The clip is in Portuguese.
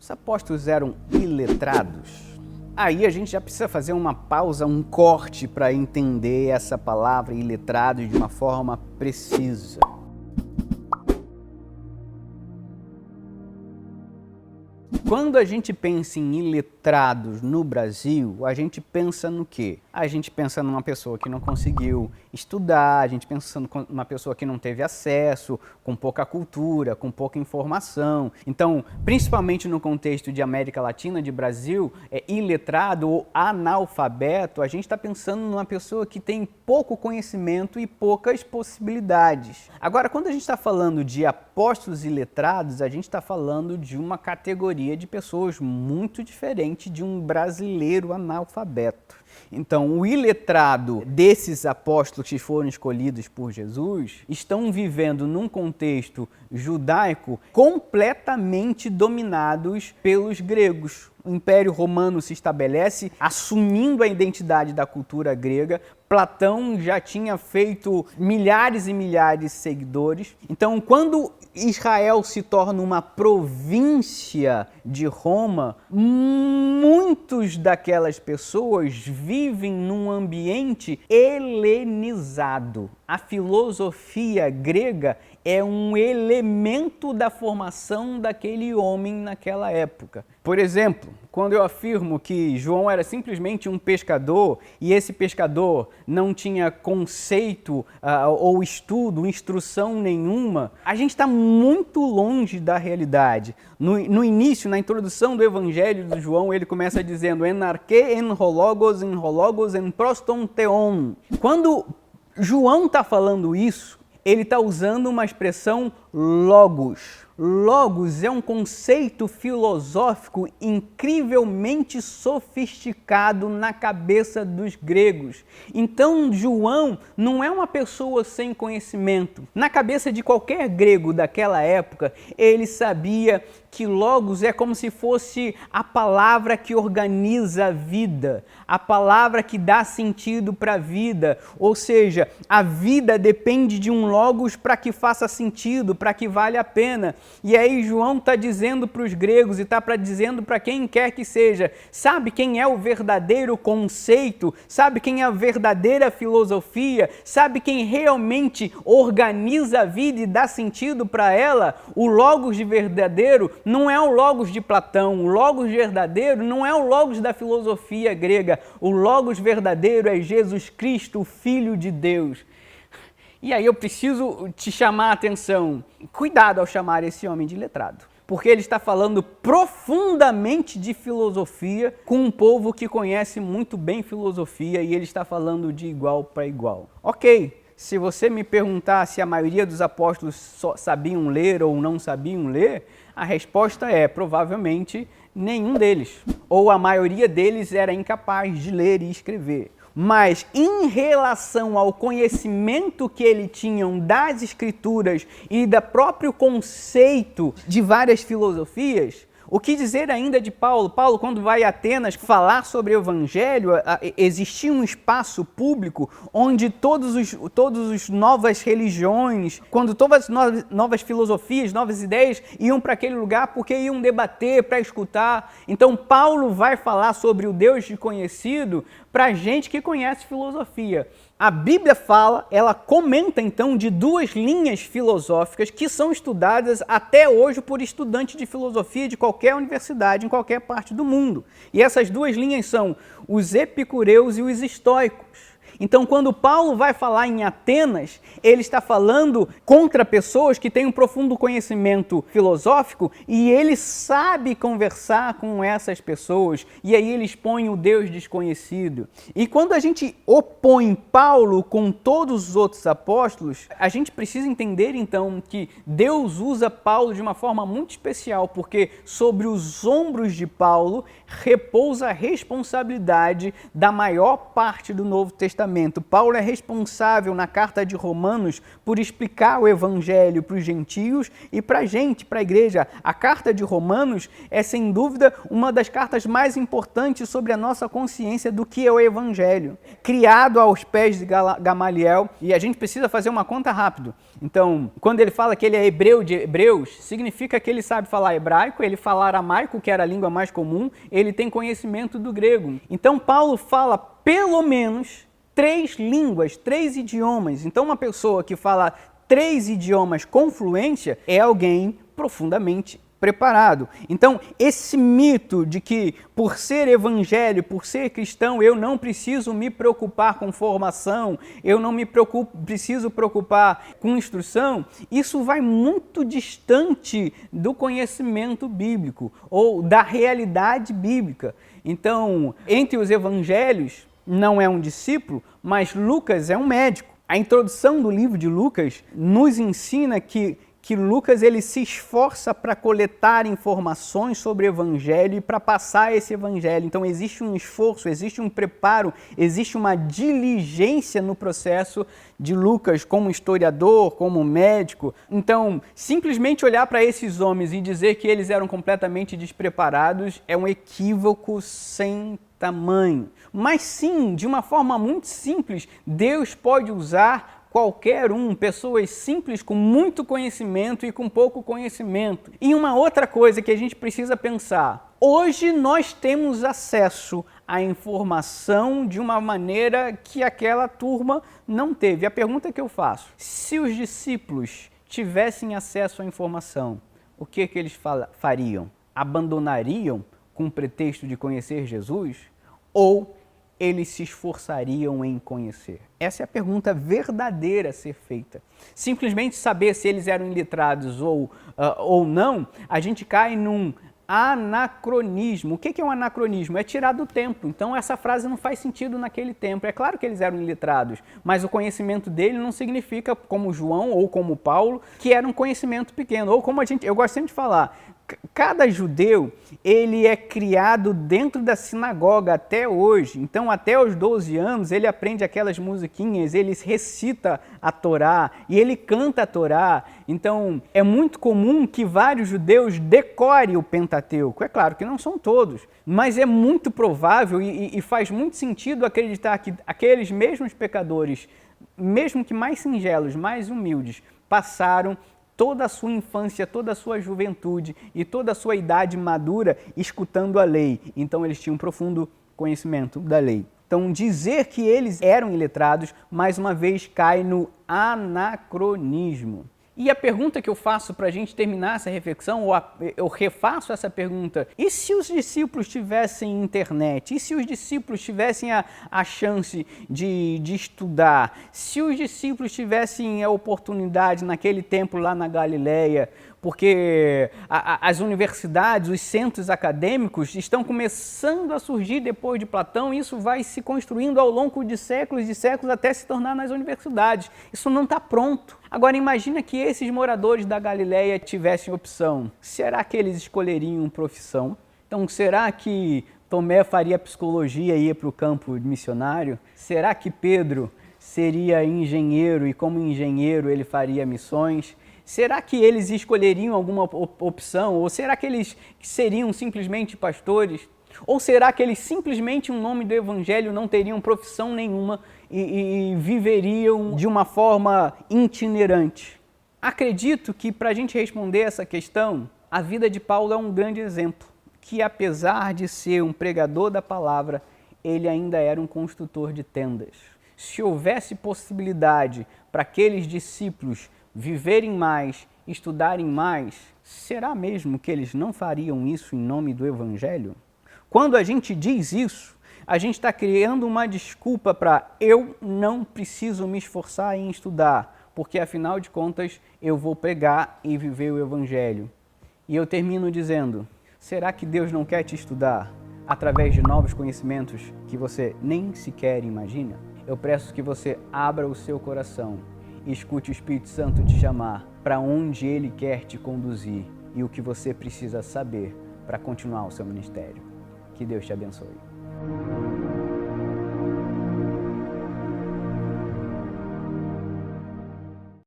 Os apóstolos eram iletrados? Aí a gente já precisa fazer uma pausa, um corte para entender essa palavra iletrados de uma forma precisa. Quando a gente pensa em iletrados no Brasil, a gente pensa no quê? A gente pensa numa pessoa que não conseguiu estudar, a gente pensa numa pessoa que não teve acesso, com pouca cultura, com pouca informação. Então, principalmente no contexto de América Latina, de Brasil, iletrado ou analfabeto, a gente está pensando numa pessoa que tem pouco conhecimento e poucas possibilidades. Agora, quando a gente está falando de apóstolos iletrados, a gente está falando de uma categoria de pessoas muito diferente de um brasileiro analfabeto. Então, o iletrado desses apóstolos que foram escolhidos por Jesus estão vivendo num contexto judaico completamente dominados pelos gregos. O Império Romano se estabelece assumindo a identidade da cultura grega. Platão já tinha feito milhares e milhares de seguidores. Então, quando Israel se torna uma província de Roma, muitos daquelas pessoas vivem num ambiente helenizado. A filosofia grega é um elemento da formação daquele homem naquela época. Por exemplo, quando eu afirmo que João era simplesmente um pescador e esse pescador não tinha conceito ou estudo, instrução nenhuma, a gente está muito longe da realidade. No início, na introdução do Evangelho de João, ele começa dizendo en arche, en hologos, en proston theon. Quando João está falando isso, ele está usando uma expressão logos. Logos é um conceito filosófico incrivelmente sofisticado na cabeça dos gregos. Então, João não é uma pessoa sem conhecimento. Na cabeça de qualquer grego daquela época, ele sabia que logos é como se fosse a palavra que organiza a vida, a palavra que dá sentido para a vida. Ou seja, a vida depende de um logos para que faça sentido, para que valha a pena. E aí João está dizendo para os gregos e está dizendo para quem quer que seja, sabe quem é o verdadeiro conceito? Sabe quem é a verdadeira filosofia? Sabe quem realmente organiza a vida e dá sentido para ela? O logos de verdadeiro não é o logos de Platão, o logos verdadeiro não é o logos da filosofia grega, o logos verdadeiro é Jesus Cristo, o Filho de Deus. E aí eu preciso te chamar a atenção. Cuidado ao chamar esse homem de letrado, porque ele está falando profundamente de filosofia com um povo que conhece muito bem filosofia e ele está falando de igual para igual. Ok, se você me perguntar se a maioria dos apóstolos só sabiam ler ou não sabiam ler, a resposta é provavelmente nenhum deles. Ou a maioria deles era incapaz de ler e escrever. Mas em relação ao conhecimento que eles tinham das escrituras e do próprio conceito de várias filosofias, o que dizer ainda de Paulo? Paulo, quando vai a Atenas falar sobre o Evangelho, existia um espaço público onde todas as novas religiões, quando todas as novas filosofias, novas ideias iam para aquele lugar porque iam debater, para escutar. Então Paulo vai falar sobre o Deus desconhecido para gente que conhece filosofia. A Bíblia fala, ela comenta então de duas linhas filosóficas que são estudadas até hoje por estudantes de filosofia de qualquer universidade, em qualquer parte do mundo. E essas duas linhas são os epicureus e os estoicos. Então, quando Paulo vai falar em Atenas, ele está falando contra pessoas que têm um profundo conhecimento filosófico e ele sabe conversar com essas pessoas. E aí ele expõe o Deus desconhecido. E quando a gente opõe Paulo com todos os outros apóstolos, a gente precisa entender então que Deus usa Paulo de uma forma muito especial, porque sobre os ombros de Paulo repousa a responsabilidade da maior parte do Novo Testamento. Testamento. Paulo é responsável na carta de Romanos por explicar o evangelho para os gentios e para a gente, para a igreja. A carta de Romanos é, sem dúvida, uma das cartas mais importantes sobre a nossa consciência do que é o evangelho. Criado aos pés de Gamaliel, e a gente precisa fazer uma conta rápido. Então, quando ele fala que ele é hebreu de hebreus, significa que ele sabe falar hebraico, ele fala aramaico, que era a língua mais comum, ele tem conhecimento do grego. Então, Paulo fala pelo menos 3 línguas, 3 idiomas. Então, uma pessoa que fala 3 idiomas com fluência é alguém profundamente preparado. Então, esse mito de que por ser evangelho, por ser cristão, eu não preciso me preocupar com formação, eu não preciso preocupar com instrução, isso vai muito distante do conhecimento bíblico ou da realidade bíblica. Então, entre os evangelhos, não é um discípulo, mas Lucas é um médico. A introdução do livro de Lucas nos ensina que Lucas ele se esforça para coletar informações sobre o evangelho e para passar esse evangelho. Então existe um esforço, existe um preparo, existe uma diligência no processo de Lucas como historiador, como médico. Então, simplesmente olhar para esses homens e dizer que eles eram completamente despreparados é um equívoco sem tamanho. Mas sim, de uma forma muito simples, Deus pode usar qualquer um, pessoas simples com muito conhecimento e com pouco conhecimento. E uma outra coisa que a gente precisa pensar, hoje nós temos acesso à informação de uma maneira que aquela turma não teve. A pergunta que eu faço, se os discípulos tivessem acesso à informação, o que eles fariam? Abandonariam com o pretexto de conhecer Jesus? Ou eles se esforçariam em conhecer? Essa é a pergunta verdadeira a ser feita. Simplesmente saber se eles eram iletrados ou não, a gente cai num anacronismo. O que é um anacronismo? É tirar do tempo. Então essa frase não faz sentido naquele tempo. É claro que eles eram iletrados, mas o conhecimento dele não significa, como João ou como Paulo, que era um conhecimento pequeno. Ou como eu gosto sempre de falar, cada judeu, ele é criado dentro da sinagoga até hoje. Então, até os 12 anos, ele aprende aquelas musiquinhas, ele recita a Torá e ele canta a Torá. Então, é muito comum que vários judeus decorem o Pentateuco. É claro que não são todos, mas é muito provável e faz muito sentido acreditar que aqueles mesmos pecadores, mesmo que mais singelos, mais humildes, passaram toda a sua infância, toda a sua juventude e toda a sua idade madura escutando a lei. Então eles tinham um profundo conhecimento da lei. Então dizer que eles eram iletrados, mais uma vez, cai no anacronismo. E a pergunta que eu faço para a gente terminar essa reflexão, ou eu refaço essa pergunta, e se os discípulos tivessem internet? E se os discípulos tivessem a chance de estudar? Se os discípulos tivessem a oportunidade naquele tempo lá na Galileia, porque as universidades, os centros acadêmicos estão começando a surgir depois de Platão, e isso vai se construindo ao longo de séculos até se tornar nas universidades. Isso não está pronto. Agora imagina que esses moradores da Galileia tivessem opção. Será que eles escolheriam profissão? Então será que Tomé faria psicologia e ia para o campo missionário? Será que Pedro seria engenheiro e como engenheiro ele faria missões? Será que eles escolheriam alguma opção? Ou será que eles seriam simplesmente pastores? Ou será que eles simplesmente, em nome do Evangelho, não teriam profissão nenhuma e viveriam de uma forma itinerante? Acredito que, para a gente responder essa questão, a vida de Paulo é um grande exemplo, que apesar de ser um pregador da palavra, ele ainda era um construtor de tendas. Se houvesse possibilidade para aqueles discípulos viverem mais, estudarem mais, será mesmo que eles não fariam isso em nome do Evangelho? Quando a gente diz isso, a gente está criando uma desculpa para eu não preciso me esforçar em estudar, porque afinal de contas eu vou pregar e viver o Evangelho. E eu termino dizendo, será que Deus não quer te estudar através de novos conhecimentos que você nem sequer imagina? Eu peço que você abra o seu coração e escute o Espírito Santo te chamar para onde Ele quer te conduzir e o que você precisa saber para continuar o seu ministério. Que Deus te abençoe.